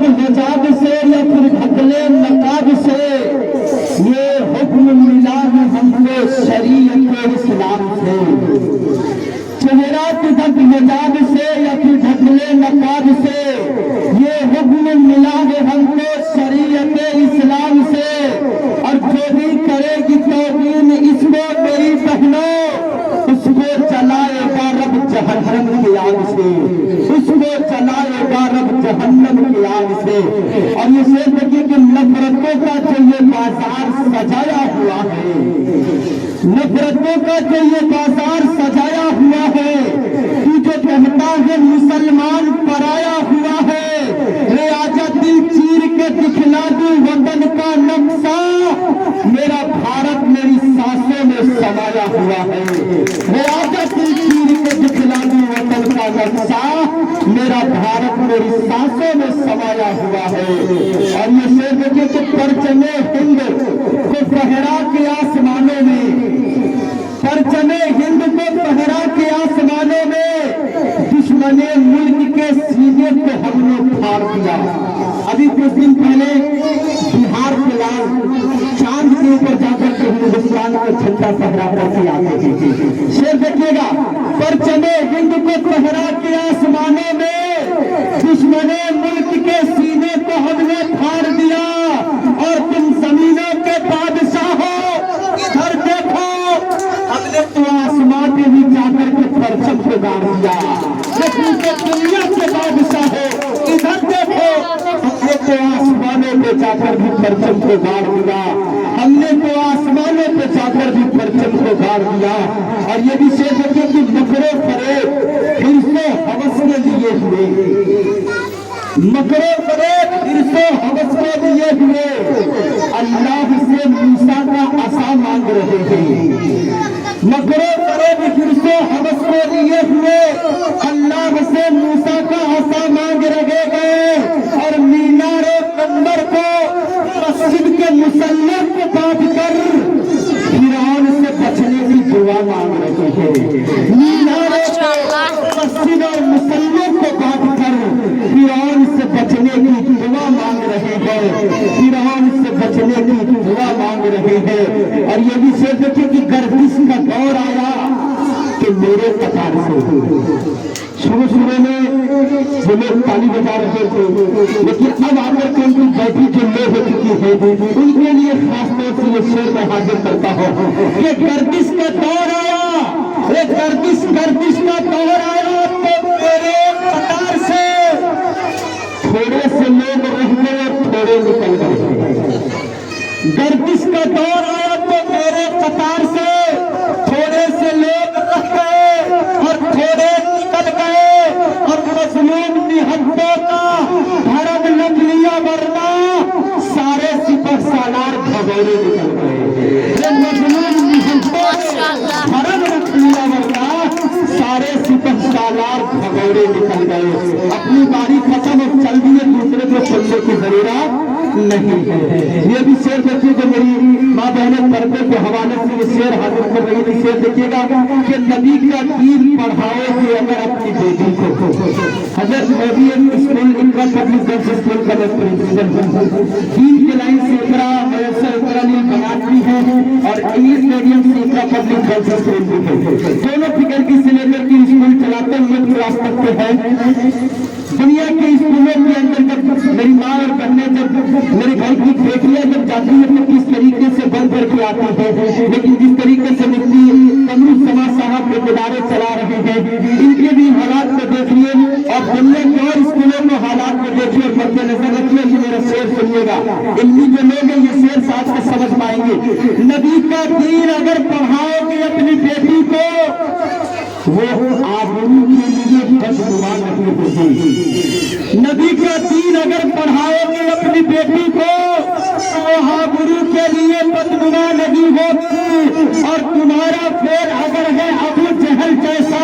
ढक हिजाब से या फिर ढकले नकाब से, ये हुक्म मिला है हमको शरीयत इस्लाम से। चेहरा को ढक हिजाब से या फिर ढकले नकाब से, ये हुक्म मिला है हमको शरीयत इस्लाम से। और जो भी करेगी तौहीन इसको मेरी बहनों, उसको जलाएगा रब जहन्नम की आग से, उसको जलाएगा रब जहन्नम की आग से। और ये शेर देखिए कि नफरतों का जो ये बाजार सजाया हुआ है, नफरतों का जो ये बाजार सजाया हुआ है, तू जो कहता है मुसलमान पराया हुआ है, रे आजा दिल चीर के दिखला दूं वतन का नक्शा, मेरा भारत मेरी सांसों में समाया हुआ है। रे आजा दिल चीर के दिखला दूं वतन का नक्शा, मेरा भारत मेरी सांसों में समाया हुआ है। और ये शेर देखिए कि परचमे हिंद को फहरा के आसमानों में, परचमे हिंद को फहरा के आसमानों में, दुश्मने मुल्क के सीने को हमने फाड़ दिया। अभी कुछ दिन पहले बिहार के लाल चांद के ऊपर जाकर के हिंदुस्तान का झंडा फहरा करके आते थे। शेर देखिएगा, परचमे हिंद को फहरा के आसमानों में, दुश्मने मुल्क के सीने को हमने फाड़ दिया। और तुम जमीनों के बादशाह हो, इधर देखो, हमने तो आसमान में भी जाकर के परचम को गाड़ दिया। लेकिन दुनिया के बादशाह हो, इधर देखो, हमने तो आसमानों पे जाकर भी परचम को गाड़ दिया, हमने तो आसमानों पे जाकर भी परचम को गाड़ दिया। और ये भी शेर देखिए कि मकरो फरेब फिर से हवस के लिए हुए, मकरो फरेब फिर से हवस के लिए हुए, अल्लाह से मूसा का आसा मांग रहे थे। मकरो फरेब फिर से हवस के लिए हुए, अल्लाह से मूसा का आसा मांग रहे गए। और मीनारे मंबर को मस्जिद के मुसल्ले को बांध कर फिरौन से बचने की दुआ मांग रहे थे। मीनारे मस्जिद और मुसल्ले को बांध कर फिरौन से बचने की दुआ मांग रहे हैं, फिरौन से बचने की दुआ मांग रहे हैं। और ये भी शेर देखिए कि गर्दिश का दौर आया कि मेरे कतार से, शुरू में जो लोग ताली बजा रहे थे, लेकिन अब आकर के उनकी बैठी जो लोग हो चुकी है, उनके लिए खासतौर से ये शेर में हाजिर करता हूँ कि गर्दिश का दौर आया, गर्दिश का दौर आया तो मेरे कतार से थोड़े से लोग रह गए और थोड़े निकल गए। गर्दिश का दौर आया तो मेरे कतार से थोड़े से लोग रह गए और थोड़े निकल गए। और मजलूम निहत्तों का धर्म लग लिया वरना सारे सिपह सालार भगोरे निकल गए। मजलूम निहत्तों का धर्म लग लिया वरना सारे सिपह सालार भगोरे निकल गए। अपनी बारी खत्म और चल दिए, दूसरे को चलने की जरूरत नहीं है। ये भी शेर देखिए जो मेरी माँ बहनें पर्दे के हवाले से ये शेर हाजिर कर रही थी। शेर देखिएगा कि नबी का दीन पढ़ाओगे अगर अपनी बेटी को। हजरत मोदी स्कूल इनका पब्लिक गर्ल्स स्कूल का प्रिंसिपल, दीन के लाइन से इकरा मदरसा इकरा नील बनाती है और इंग्लिश मीडियम से इकरा पब्लिक गर्ल्स स्कूल भी है। दोनों फिगर की से लेकर के स्कूल चलाते हुए क्लास करते हैं। दुनिया के स्कूलों के अंदर जब मेरी माँ और बहनें, जब मेरे घर की बेटियां जब जाती है तो किस तरीके से बंद करके आती है, लेकिन जिस तरीके से मुफ्ती कमरू समाज साहब के इदारे चला रहे हैं, इनके भी हालात को देखिए और दुनिया के और स्कूलों के हालात को देखिए और मद्देनजर रखिए। कि मेरा शेर सुनिएगा, इनमें जो लोग हैं ये शेर साथ में समझ पाएंगे। नबी का दीन अगर पढ़ाओगे अपनी बेटी को, वो आबरू के लिए बददुआ नहीं होगी। नबी का दीन अगर पढ़ाओगे अपनी बेटी को, वो आबरू के लिए बददुआ नहीं होगी। और तुम्हारा फेर अगर है अबू जहल जैसा,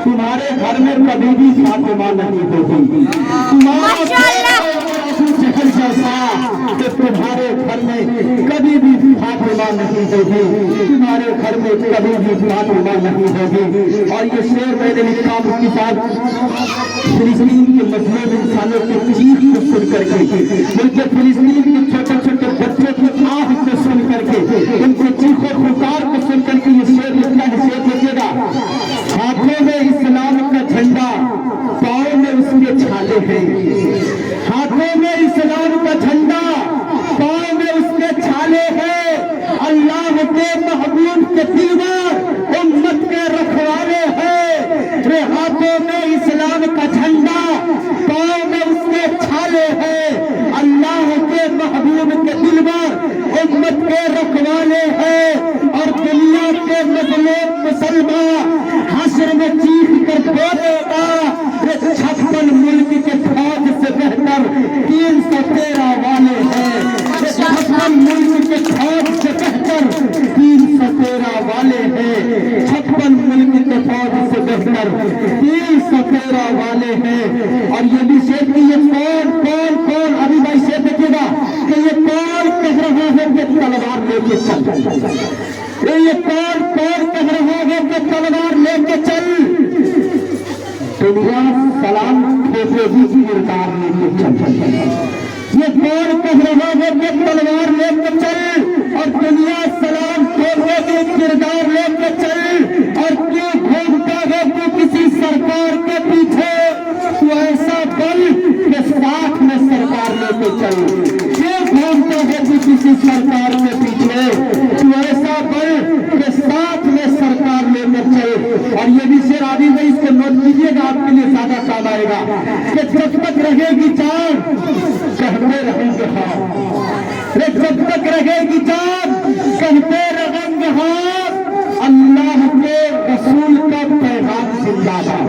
तुम्हारे घर में कभी भी फातिमा नहीं होगी। तुम्हारा अबू जहल जैसा तो तुम्हारे घर में कभी भी फातिमा नहीं होगी, तुम्हारे घर में कभी भी फातिमा नहीं होगी। और ये शेर मैंने लिखा उसके साथ फिलिस्तीन के मजलूम इंसानों की चीख को सुन करके, मुल्क फिलिस्तीन के छोटे छोटे बच्चों की आह को सुन करके, उनके चीखों पुकार को सुन करके ये शेर लिखता है। शेर लिखेगा, हाथों में इस्लाम का झंडा, पाँव में उसके छाले हैं। हाथों में इस्लाम का झंडा, पाँव में उसके छाले हैं। अल्लाह के महबूब के दीवार उम्मत के रखवाले हैं। रे हाथों में इस्लाम का झंडा, पाँव में उसके छाले हैं। अल्लाह के महबूब के दिलवर उम्मत के रखवाले हैं। और दुनिया के मजलूम मुसलमान हश्र में चीख कर बोलेगा, 56 मुल्क के फौज से बेहतर 313 वाले हैं। 56 मुल्क के फौज से बेहतर 313 वाले हैं। 56 मुल्क के फौज से बेहतर 313 वाले हैं। और ये भी शेर कि ये कौन कौन कौन, अभी भाई शेर देखिएगा कि ये कौन कह रहा है कि तलवार लेके चल, ये कौन कौन कह रहा है कि तलवार लेके चल। दुनिया सलाम ठोकेगी किरदार लेके चल। ये कौन कह रहा है कि तलवार लेके चल, और दुनिया सलाम ठोकेगी किरदार लेके चल। और क्यों घूमता है तू किसी सरकार के पीछे, तू ऐसा बल के साथ में सरकार लेके चल। क्यों घूमता है तू किसी सरकार के पीछे, तू ऐसा बल के साथ में सरकार लेकर चल। और ये भी शेर आदि में इसको नोट कीजिएगा, आपके लिए ज्यादा काम आएगा कि जब तक रहेगी जान कहते रहेंगे हाँ। जब तक रहेगी जान कहते रहेंगे हाँ। अल्लाह के रसूल का पैगाम जिंदाबाद।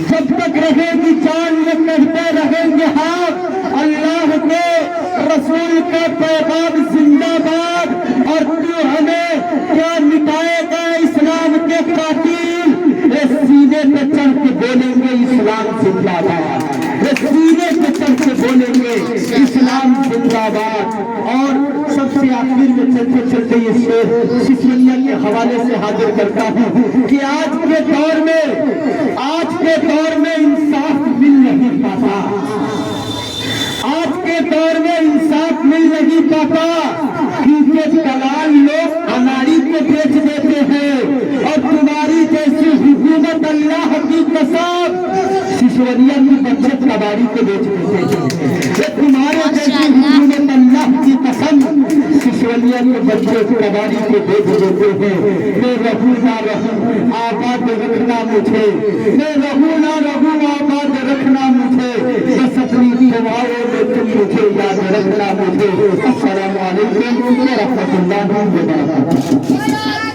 जब तक रहेगी जान ये कहते रहेंगे हाँ। अल्लाह के रसूल का पैगाम जिंदाबाद। और तू हमें क्या मिटाएगा इस्लाम के कातिल, सीने पे चढ़ के बोलेंगे इस्लाम जिंदाबाद। सीने पे चढ़ के बोलेंगे इस्लाम जिंदाबाद। और सबसे आखिर में चलते चलते ये शेर सिसवनिया के हवाले से हाजिर करता हूँ कि आज के दौर में इंसाफ मिल नहीं पाता। आज के दौर में इंसाफ मिल नहीं पाता क्योंकि दलाल लोग अनाड़ी को बेच देते हैं। और तुम्हारी जैसी हुकूमत अल्लाह की कसम सिसवनिया की बच्चे कबाड़ी को बेच देते हैं। तुम्हारे जैसी हुकूमत अल्लाह की कसम सिसवनिया के बच्चे कबाड़ी को बेच देते हैं। मैं रहूं ना रहूं आबाद रखना मुझे, मैं रहूं ना रहूं आबाद रखना मुझे, बस अपनी दुआओं में तुम मुझे याद रखना मुझे। अस्सलामु अलैकुम व रहमतुल्लाहि व बरकातुहू।